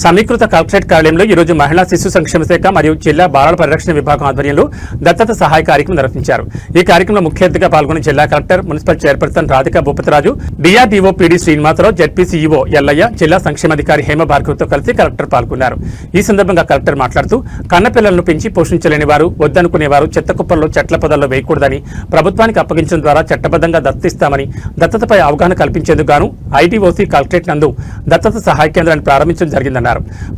సమీకృత కలెక్టరేట్ కార్యాలయంలో ఈరోజు మహిళా శిశు సంక్షేమ శాఖ మరియు జిల్లా బాలల పరిరక్షణ విభాగం ఆధ్వర్యంలో దత్తత సహాయ కార్యక్రమం నిర్వహించారు. ఈ కార్యక్రమంలో ముఖ్య అతిథిగా పాల్గొన్న జిల్లా collector, municipal chairperson Radhika Bhupathiraju, DRDO PD Srinivasarao, ZP CEO Ellaiah, జిల్లా సంక్షేమాధికారి హేమ భార్గవతో కలిసి కలెక్టర్ పాల్గొన్నారు. ఈ సందర్భంగా కలెక్టర్ మాట్లాడుతూ కన్నపిల్లలను పెంచి పోషించలేని వారు, వద్దనుకునేవారు చెత్త కుప్పల్లో, చెట్ల పొదల్లో వేయకూడదని, ప్రభుత్వానికి అప్పగించడం ద్వారా చట్టబద్ధంగా దత్తతిస్తామని, దత్తతపై అవగాహన కల్పించేందుకు గాను ఐటీఓసీ కలెక్టరేట్ నందు దత్తత సహాయ కేంద్రాన్ని ప్రారంభించడం జరిగిందన్నారు.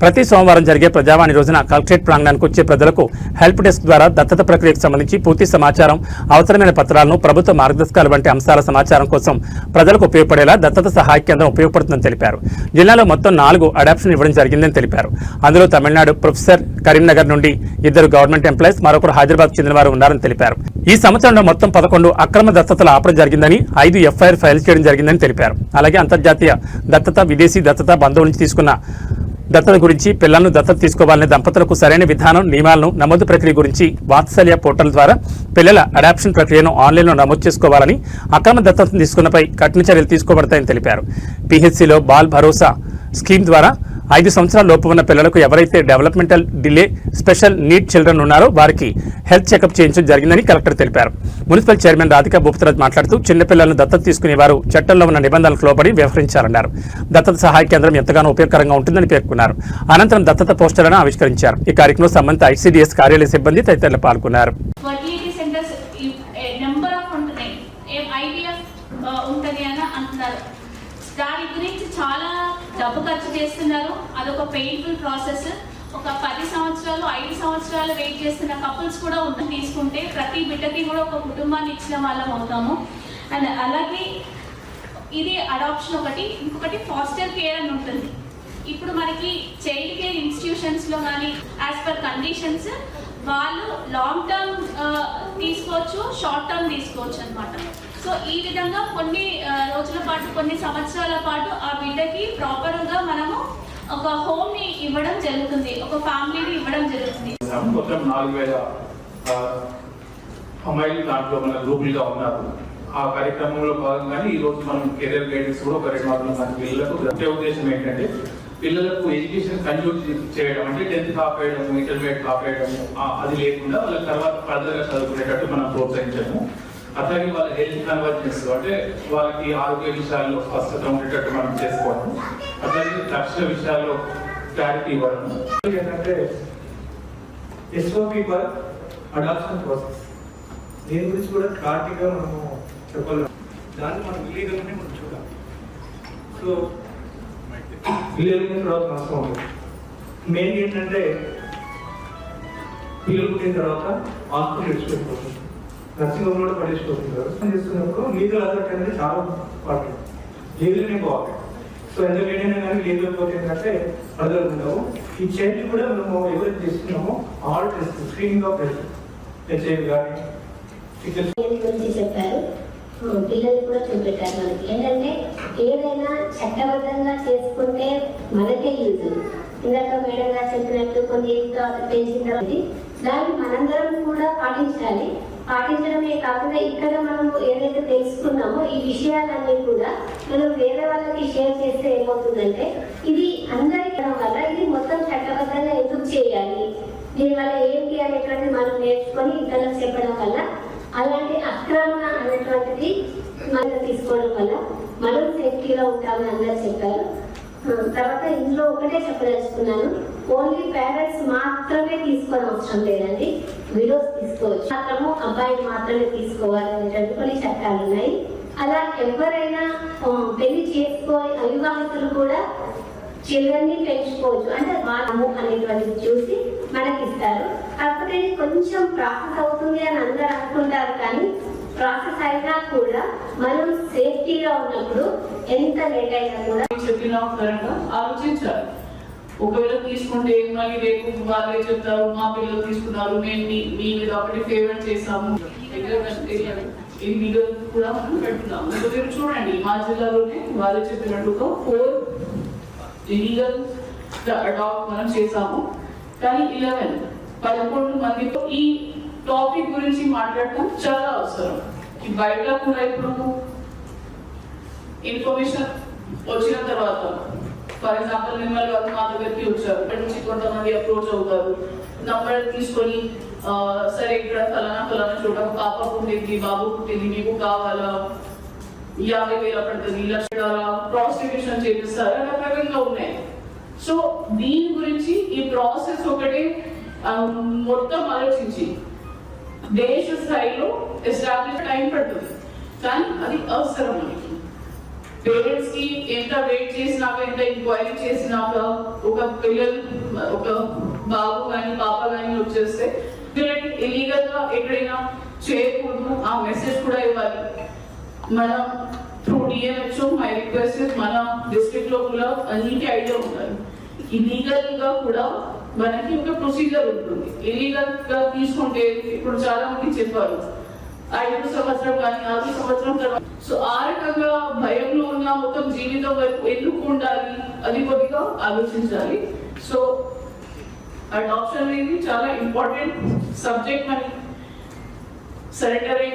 ప్రతి సోమవారం జరిగే ప్రజావాణి రోజున కలెక్టరేట్ ప్రాంగణానికి వచ్చే ప్రజలకు హెల్ప్ డెస్క్ ద్వారా దత్తత ప్రక్రియకు సంబంధించి పూర్తి సమాచారం, అవసరమైన పత్రాలను, ప్రభుత్వ మార్గదర్శకాలు వంటి అంశాల సమాచారం కోసం ప్రజలకు ఉపయోగపడేలా దత్తత సహాయ కేంద్రం ఉపయోగపడుతుందని తెలిపారు. జిల్లాలో మొత్తం 4 అడాప్షన్ ఇవ్వడం జరిగిందని తెలిపారు. అందులో తమిళనాడు ప్రొఫెసర్, కరీంనగర్ నుండి 2 గవర్నమెంట్ ఎంప్లాయీస్, మరొకరు హైదరాబాద్ చెందిన వారు ఉన్నారని తెలిపారు. ఈ సంవత్సరంలో మొత్తం 11 అక్రమ దత్తతలు ఆపడం జరిగిందని, 5 ఎఫ్ఐఆర్ ఫైల్ చేయడం జరిగిందని తెలిపారు. అలాగే అంతర్జాతీయ దత్తత, విదేశీ దత్తత, బంధువుల నుంచి తీసుకున్న దత్తత గురించి, పిల్లలను దత్తత తీసుకోవాలనే దంపతులకు సరైన విధానం, నియమాలను, నమోదు ప్రక్రియ గురించి వాత్సల్య పోర్టల్ ద్వారా పిల్లల అడాప్షన్ ప్రక్రియను ఆన్లైన్లో నమోదు చేసుకోవాలని, అక్రమ దత్తతను తీసుకున్నపై కఠిన చర్యలు తీసుకోబడతాయని తెలిపారు. పిహెచ్సిలో బాల్ భరోసా స్కీమ్ ద్వారా 5 సంవత్సరాల లోపు ఉన్న పిల్లలకు ఎవరైతే developmental delay, special need children ఉన్నారో వారికి హెల్త్ చెకప్ చేయించడం జరిగిందని కలెక్టర్ తెలిపారు. మున్సిపల్ చైర్మన్ రాధికా భూపతిరాజు మాట్లాడుతూ చిన్నపిల్లలను దత్తత తీసుకునేవారు చట్టంలో ఉన్న నిబంధనలకు లోబడి వ్యవహరించాలన్నారు. దత్తత సహాయ కేంద్రం ఎంతగానో ఉపయోగకరంగా ఉంటుందని పేర్కొన్నారు. అనంతరం దత్తత పోస్టర్లను ఆవిష్కరించారు. ఈ కార్యక్రమంలో సంబంధిత ఐసీడీఎస్ కార్యాలయ సిబ్బంది తదితరులు పాల్గొన్నారు. దాని గురించి చాలా డబ్బు ఖర్చు చేస్తున్నారు. అదొక పెయిన్ఫుల్ ప్రాసెస్. ఒక 10 సంవత్సరాలు, 5 సంవత్సరాలు వెయిట్ చేస్తున్న కపుల్స్ కూడా తీసుకుంటే ప్రతి బిడ్డకి కూడా ఒక కుటుంబాన్ని ఇచ్చిన వాళ్ళం అవుతాము. అండ్ అలాగే ఇది అడాప్షన్ ఒకటి. ఇంకొకటి ఫాస్టర్ కేర్ అని ఉంటుంది. ఇప్పుడు మనకి చైల్డ్ కేర్ ఇన్స్టిట్యూషన్స్లో కానీ యాజ్ పర్ కండిషన్స్ వాళ్ళు లాంగ్ టర్మ్ తీసుకోవచ్చు, షార్ట్ టర్మ్ తీసుకోవచ్చు అనమాట. సో ఈ విధంగా కొన్ని రోజుల పాటు, కొన్ని సంవత్సరాల పాటు ఆ బిడ్డకి ప్రాపర్గా మనము ఒక హోమ్ ని ఇవ్వడం జరుగుతుంది, ఒక ఫ్యామిలీని ఇవ్వడం జరుగుతుంది. మొత్తం 4000 అమ్మాయిలు దాంట్లో మన గ్రూపులుగా ఉన్నారు. ఆ కార్యక్రమంలో భాగంగానే ఈ రోజు మనం కెరీర్ గైడెన్స్ కూడా ఒక 200 మంది పిల్లలకు. ముఖ్య ఉద్దేశం ఏంటంటే పిల్లలకు ఎడ్యుకేషన్ కంటిన్యూ చేయడం, అంటే 10th ఆపేయడం, ఇంటర్మీడియట్ ఆపేయడం అది లేకుండా వాళ్ళ తర్వాత ఫర్దర్గా చదువుకునేటట్టు మనం ప్రోత్సహించాము. అట్లాగే వాళ్ళ హెల్త్ కన్వర్జెన్స్, అంటే వాళ్ళకి ఆరోగ్య విషయాల్లో స్పష్టత ఉండేటట్టు మనం చేసుకోవడం, అట్లాగే రక్షణ విషయాల్లో క్లారిటీ ఇవ్వడం. ఏంటంటే ఎస్ఓపి ఫర్ అడాప్షన్ ప్రాసెస్, దీని గురించి కూడా క్లారిటీగా మనము చెప్పగలం. దాన్ని మనం ఇల్లీగల్గానే మనం చూడాలి. సో ఇల్లీగల్గా తర్వాత నష్టం ఉంటుంది. మెయిన్ ఏంటంటే పిల్లలు పుట్టిన తర్వాత హాస్పిటల్ ఇచ్చిపోతుంది, నర్సింగ్ హోమ్ కూడా పడేసిపోతుంటారు. చేస్తున్నప్పుడు లీగల్ అథారిటీ అనేది చాలా ఇంపార్టెంట్. లీగల్నే పోవాలి. సో ఎంత లేడైనా కానీ లీగల్ పోతే ఏంటంటే ప్రజలు ఉండవు. ఈ చైల్డ్ కూడా మనము ఎవరైతే చేస్తున్నామో all test, screening of test, HIV కానీ గురించి చెప్పారు. పిల్లలు కూడా చూపెట్టారు. మనకి ఏంటంటే ఏదైనా చట్టబద్ధంగా చేసుకుంటే మనకే యూజ్. ఇందాక మేడం గారు చెప్పినట్టు కొన్ని పెంచిన తర్వాత దాన్ని మనందరం కూడా పాటించాలి. పాటించడమే కాకుండా ఇక్కడ మనం ఏదైతే తెలుసుకున్నామో ఈ విషయాలన్నీ కూడా మనం వేరే వాళ్ళకి షేర్ చేస్తే ఏమవుతుందంటే ఇది అందరికీ వల్ల ఇది మొత్తం చట్టబద్ధంగా ఎందుకు చేయాలి, దీనివల్ల ఏంటి అనేటువంటిది మనం నేర్చుకొని ఇతరులకు చెప్పడం వల్ల అలాంటి అక్రమణ అనేటువంటిది మనం తీసుకోవడం వల్ల మనం సేఫ్టీగా ఉంటామని అందరూ చెప్పారు. తర్వాత ఇందులో ఒకటే చెప్పదలుచుకున్నాను, ఓన్లీ పేరెంట్స్ మాత్రమే తీసుకోవడం అవసరం లేదండి, విడోస్ తీసుకోవచ్చు. మాత్రము అబ్బాయిని మాత్రమే తీసుకోవాలి అనేటువంటి కొన్ని చట్టాలు ఉన్నాయి. అలా ఎవరైనా పెళ్లి చేసుకొని అవివాహితులు కూడా చిల్డ్రన్ని పెంచుకోవచ్చు, అంటే వాళ్ళము అనేటువంటిది చూసి మనకి ఇస్తారు. కాకపోతే కొంచెం ప్రాసెస్ అవుతుంది అని అందరూ అనుకుంటారు, కానీ ప్రాసెస్ అయినా కూడా మనం సేఫ్టీగా ఉన్నప్పుడు ఎంత లేట్ అయినా కూడా చెప్పిన పరంగా ఆలోచించాలి. ఒకవేళ తీసుకుంటే మళ్ళీ రేపు వాళ్ళే చెప్తారు మా పిల్లలు తీసుకున్నారు, మేము మీ మీద ఒకటి ఫేవర్ చేసాము, ఇల్లీగల్ కూడా మనం పెడుతున్నాము. మీరు చూడండి, మా జిల్లాలోనే వాళ్ళు చెప్పినట్టుగా 4 ఇల్లీగల్ అడాప్ట్ మనం చేసాము. కానీ 11 మందితో ఈ టాపిక్ గురించి మాట్లాడటం చాలా అవసరం. బయట కూడా ఇప్పుడు ఇన్ఫర్మేషన్ వచ్చిన తర్వాత ఫర్ ఎగ్జాంపుల్ మిమ్మల్ని వాళ్ళు మా దగ్గరికి వచ్చారు, ఇక్కడ నుంచి కొంతమంది అప్రోచ్ అవుతారు, నంబర్ తీసుకొని సరే ఇక్కడ ఫలానా చోట పాప పుట్టింది, బాబు పుట్టింది, మీకు కావాలా, 50,000 పడుతుంది, 1,00,000 ప్రాస్టిట్యూషన్ చేపిస్తారా, రకరకంగా ఉన్నాయి. సో దీని గురించి ఈ ప్రాసెస్ ఒకటే మొత్తం ఆలోచించి దేశ స్థాయిలో ఎస్టాబ్లిష్ టైం పడుతుంది, కానీ అది అవసరం మనకి. పేరెంట్స్ కి ఎంత వెయిట్ చేసినాక, ఎంత ఎంక్వైరీ చేసినాక ఒక పిల్లలు, ఒక బాబు కానీ పాప కానీ వచ్చేస్తే వీళ్ళకి ఇల్లీగల్ గా ఎక్కడైనా చేయకూడదు, ఆ మెసేజ్ కూడా ఇవ్వాలి. మనం త్రూ డిఎంహెచ్ఓ మై రిక్వెస్ట్ మన డిస్ట్రిక్ట్ లో కూడా అన్నింటి ఐడియా ఉండాలి. ఇల్లీగల్ గా కూడా మనకి ఒక ప్రొసీజర్ ఉంటుంది. ఇల్లీగల్ గా తీసుకుంటే ఇప్పుడు చాలా మంది చెప్పారు 5 సంవత్సరం కానీ 6 సంవత్సరం తర్వాత. సో ఆ రకంగా భయంలో ఉన్న మొత్తం జీవితం వరకు ఎందుకు ఉండాలి, అది కొద్దిగా ఆలోచించాలి. సో అడాప్షన్ అనేది చాలా ఇంపార్టెంట్ సబ్జెక్ట్. మనకి సరెండర్ అయిన